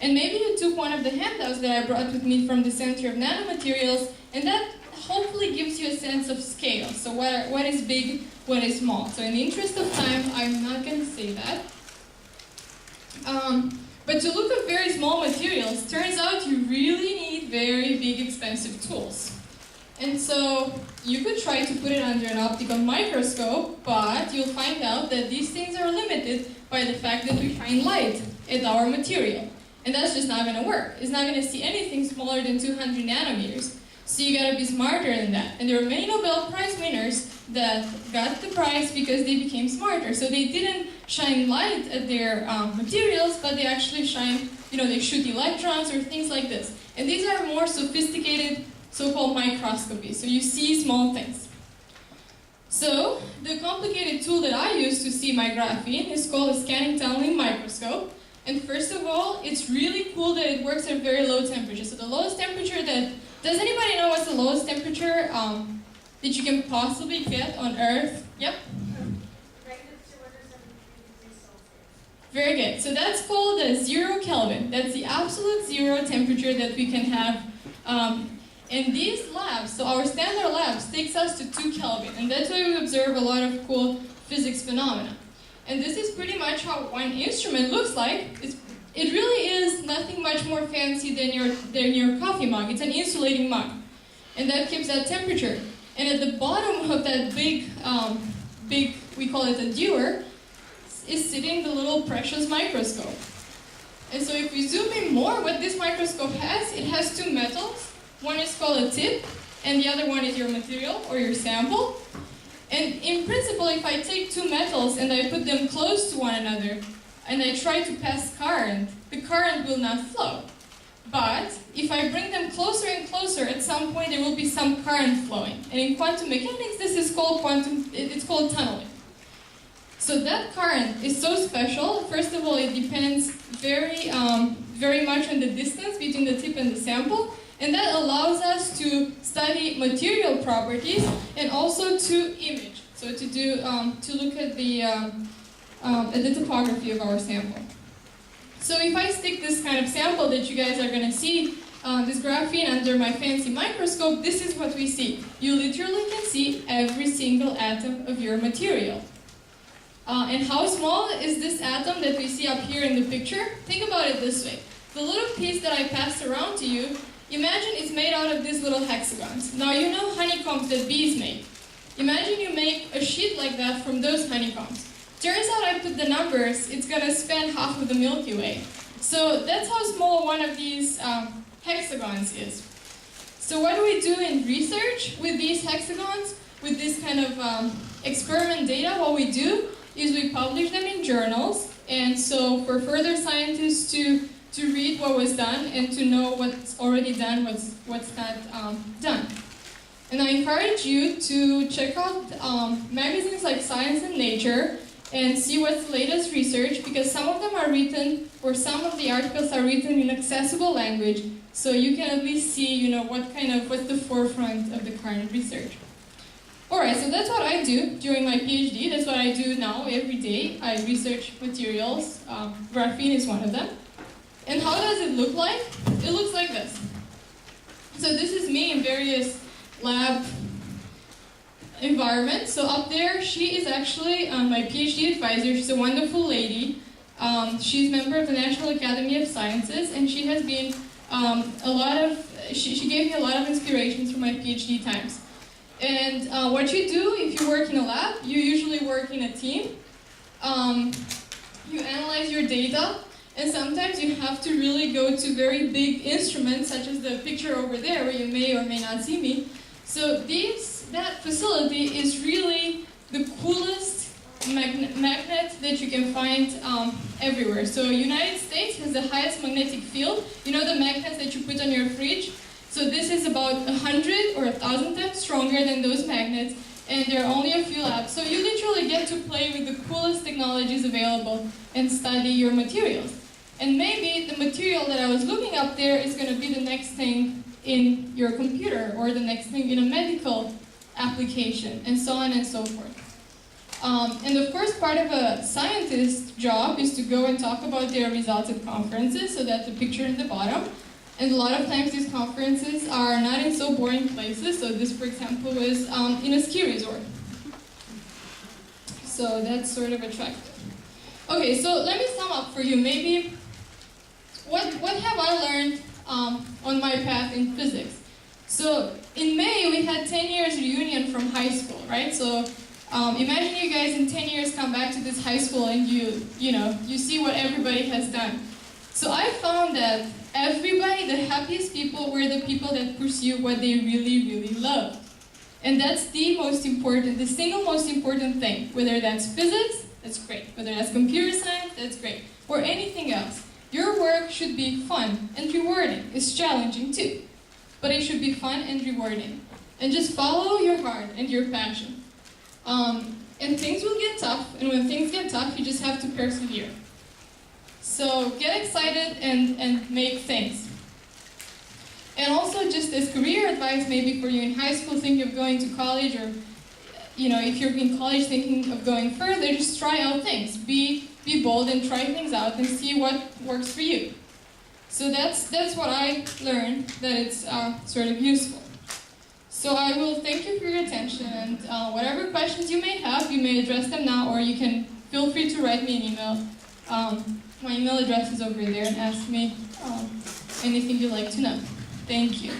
And maybe you took one of the handouts that I brought with me from the Center of Nanomaterials, and that hopefully gives you a sense of scale. So what is big, what is small. So in the interest of time, I'm not going to say that. But to look at very small materials, turns out you really need very big, expensive tools. And so you could try to put it under an optical microscope, but you'll find out that these things are limited by the fact that we shine light at our material. And that's just not going to work. It's not going to see anything smaller than 200 nanometers. So you got to be smarter than that. And there are many Nobel Prize winners that got the prize because they became smarter. So they didn't shine light at their materials, but they actually shine, they shoot electrons or things like this. And these are more sophisticated so-called microscopy. So you see small things. So the complicated tool that I use to see my graphene is called a scanning tunneling microscope. And first of all, it's really cool that it works at very low temperature. So the lowest temperature does anybody know what's the lowest temperature that you can possibly get on Earth? Yep? Very good. So that's called 0 Kelvin. That's the absolute zero temperature that we can have. And these labs, so our standard labs, takes us to 2 Kelvin. And that's why we observe a lot of cool physics phenomena. And this is pretty much how one instrument looks like. It really is nothing much more fancy than your coffee mug. It's an insulating mug. And that keeps that temperature. And at the bottom of that big, we call it a dewar, is sitting the little precious microscope. And so if we zoom in more, what this microscope has, it has 2 metals. One is called a tip, and the other one is your material or your sample. And in principle, if I take 2 metals and I put them close to one another, and I try to pass current, the current will not flow. But if I bring them closer and closer, at some point there will be some current flowing. And in quantum mechanics, this is called it's called tunneling. So that current is so special. First of all, it depends very much on the distance between the tip and the sample. And that allows us to study material properties and also to image. So to look at the topography of our sample. So if I stick this kind of sample that you guys are going to see, this graphene under my fancy microscope, this is what we see. You literally can see every single atom of your material. And how small is this atom that we see up here in the picture? Think about it this way. The little piece that I passed around to you, imagine it's made out of these little hexagons. Now you know honeycombs that bees make. Imagine you make a sheet like that from those honeycombs. Turns out I put the numbers, it's going to span half of the Milky Way. So that's how small one of these hexagons is. So what do we do in research with these hexagons, with this kind of experiment data? What we do is we publish them in journals. And so for further scientists to read what was done and to know what's already done, what's not done. And I encourage you to check out magazines like Science and Nature and see what's the latest research, because some of them are written, or some of the articles are written in accessible language, so you can at least see, what's the forefront of the current research. Alright, so that's what I do during my PhD. That's what I do now every day. I research materials. Graphene is one of them. And how does it look like? It looks like this. So this is me in various lab environments. So up there, she is actually my PhD advisor. She's a wonderful lady. She's a member of the National Academy of Sciences, and she has been she gave me a lot of inspirations for my PhD times. And what you do if you work in a lab, you usually work in a team. You analyze your data, and sometimes you have to really go to very big instruments, such as the picture over there, where you may or may not see me. So that facility is really the coolest magnet that you can find everywhere. So United States has the highest magnetic field. You know the magnets that you put on your fridge? So this is about 100 or 1,000 times stronger than those magnets, and there are only a few labs. So you literally get to play with the coolest technologies available and study your materials. And maybe the material that I was looking up there is going to be the next thing in your computer, or the next thing in a medical application, and so on and so forth. And of course, part of a scientist's job is to go and talk about their results at conferences, so that's the picture in the bottom. And a lot of times these conferences are not in so boring places, so this, for example, was in a ski resort. So that's sort of attractive. Okay, so let me sum up for you. Maybe, what have I learned on my path in physics? So in May, we had 10 years reunion from high school, right? So imagine you guys in 10 years come back to this high school and you see what everybody has done. So I found that everybody, the happiest people, were the people that pursue what they really, really love. And that's the most important, the single most important thing. Whether that's physics, that's great. Whether that's computer science, that's great. Or anything else. Your work should be fun and rewarding. It's challenging too. But it should be fun and rewarding. And just follow your heart and your passion. And things will get tough, and when things get tough, you just have to persevere. So get excited and make things. And also, just as career advice, maybe for you in high school thinking of going to college, or if you're in college thinking of going further, just try out things. Be bold and try things out and see what works for you. So that's what I learned, that it's sort of useful. So I will thank you for your attention, and whatever questions you may have, you may address them now, or you can feel free to write me an email. My email address is over there, and ask me anything you'd like to know. Thank you.